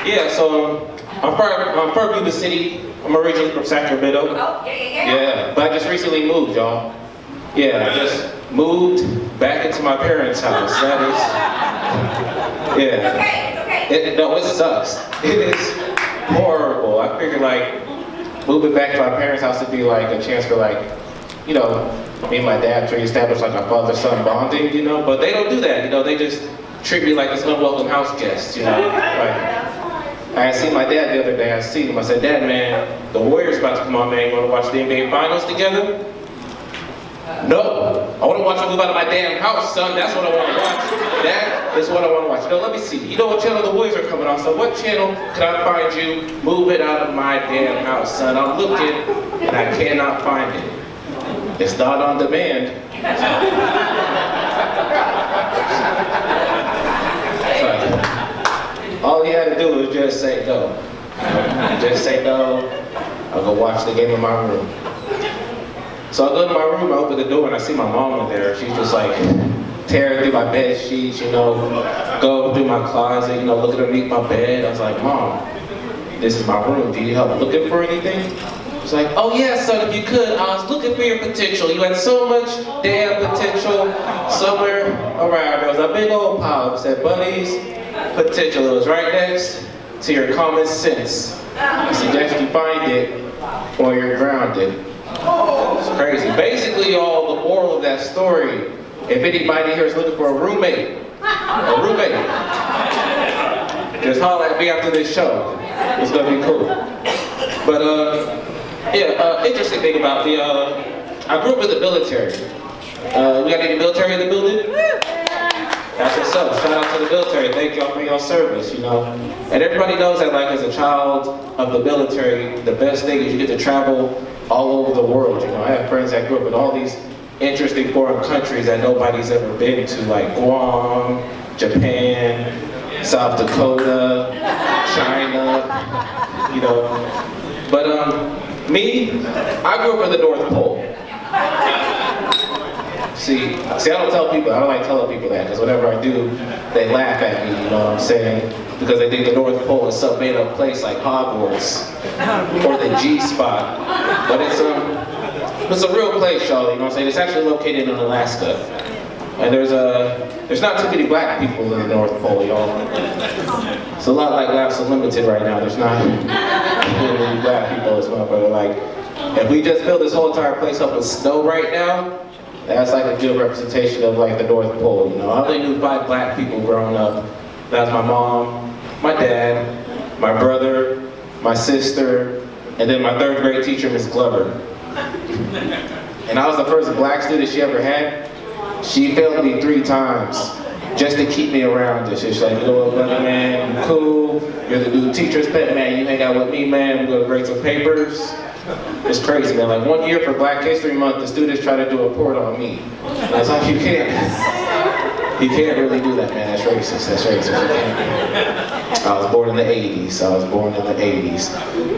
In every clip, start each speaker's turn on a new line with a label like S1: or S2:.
S1: Yeah, so I'm from Yuba City. I'm originally from Sacramento.
S2: Oh, yeah.
S1: Yeah, but I just recently moved, y'all. Yeah, I just moved back into my parents' house. That is, yeah.
S2: It's okay.
S1: No, it sucks. It is horrible. I figured like moving back to my parents' house would be like a chance for like, you know, me and my dad to reestablish like a father-son bonding, you know. But they don't do that, you know. They just treat me like this unwelcome house guest, you know. Like, I seen my dad the other day. I seen him. I said, "Dad, man, the Warriors about to come on, man. You want to watch the NBA Finals together?" No, I want to watch them move out of my damn house, son. That's what I want to watch. That is what I want to watch. You know, let me see. You know what channel the Warriors are coming on? So what channel can I find you? Move it out of my damn house, son. I'm looking and I cannot find it. It's not on demand. So, all he had to do was just say no. Just say no. I'll go watch the game in my room. So I go to my room, I open the door, and I see my mom in there. She's just like tearing through my bed sheets, you know, go through my closet, you know, looking underneath my bed. I was like, "Mom, this is my room. Do you need help looking for anything?" She's like, "Oh yeah, son, if you could, I was looking for your potential. You had so much damn potential somewhere around." There was a big old pile. It said, "Buddy's potential." It was right next to your common sense. I suggest you find it or you're grounded. It's crazy. Basically, all the moral of that story, if anybody here is looking for a roommate, just holler at me after this show. It's gonna be cool. But interesting thing about the, I grew up in the military. We got any military in the building? That's what's up. Shout out to the military. Thank y'all for your service, you know. And everybody knows that, like, as a child of the military, the best thing is you get to travel all over the world, you know. I have friends that grew up in all these interesting foreign countries that nobody's ever been to, like Guam, Japan, South Dakota, China, you know. But me, I grew up in the North Pole. See, I don't tell people, I don't like telling people that, because whenever I do, they laugh at me, you know what I'm saying? Because they think the North Pole is some made up place like Hogwarts, or the G-spot. But it's a real place, y'all, you know what I'm saying? It's actually located in Alaska. And there's not too many black people in the North Pole, y'all. It's a lot like Laughs Unlimited right now. There's not many black people as well, but like, if we just fill this whole entire place up with snow right now, that's like a good representation of like the North Pole, you know. I only knew 5 black people growing up. That was my mom, my dad, my brother, my sister, and then my 3rd grade teacher, Miss Glover. And I was the first black student she ever had. She failed me 3 times just to keep me around. She's like, "You know what, brother, man, you cool. You're the new teacher's pet, man. You hang out with me, man. We're gonna grade some papers." It's crazy, man. Like 1 year for Black History Month, the students try to do a report on me. And I was like, you can't really do that, man. That's racist. That's racist. You can't. I was born in the 80s.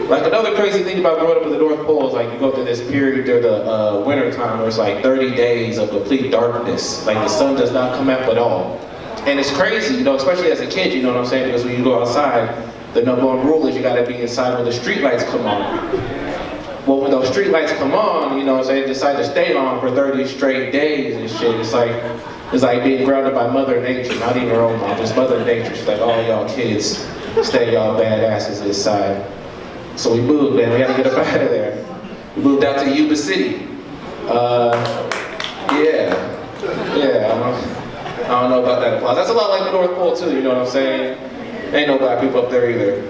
S1: Like another crazy thing about growing up in the North Pole is like you go through this period during the winter time where it's like 30 days of complete darkness. Like the sun does not come up at all. And it's crazy, you know, especially as a kid, you know what I'm saying? Because when you go outside, the number one rule is you gotta be inside when the street lights come on. Well, when those street lights come on, you know, so they decide to stay on for 30 straight days and shit. It's like being grounded by Mother Nature, not even her own mom, just Mother Nature. She's like, "All y'all kids, stay y'all badasses inside." So we moved, man. We had to get up out of there. We moved out to Yuba City. I don't know about that applause. That's a lot like the North Pole too. You know what I'm saying? Ain't no black people up there either.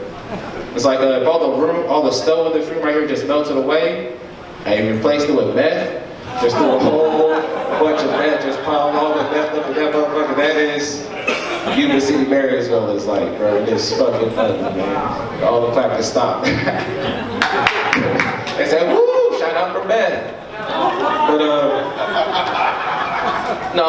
S1: It's like if all the snow in this room right here just melted away, and you replaced it with meth, just threw a whole bunch of meth just piled on with meth. Look at that motherfucker. That is Yuba City, Marysville is like, bro. It's fucking ugly, man. All the clapping stopped. They said, "Woo! Shout out for meth." But no.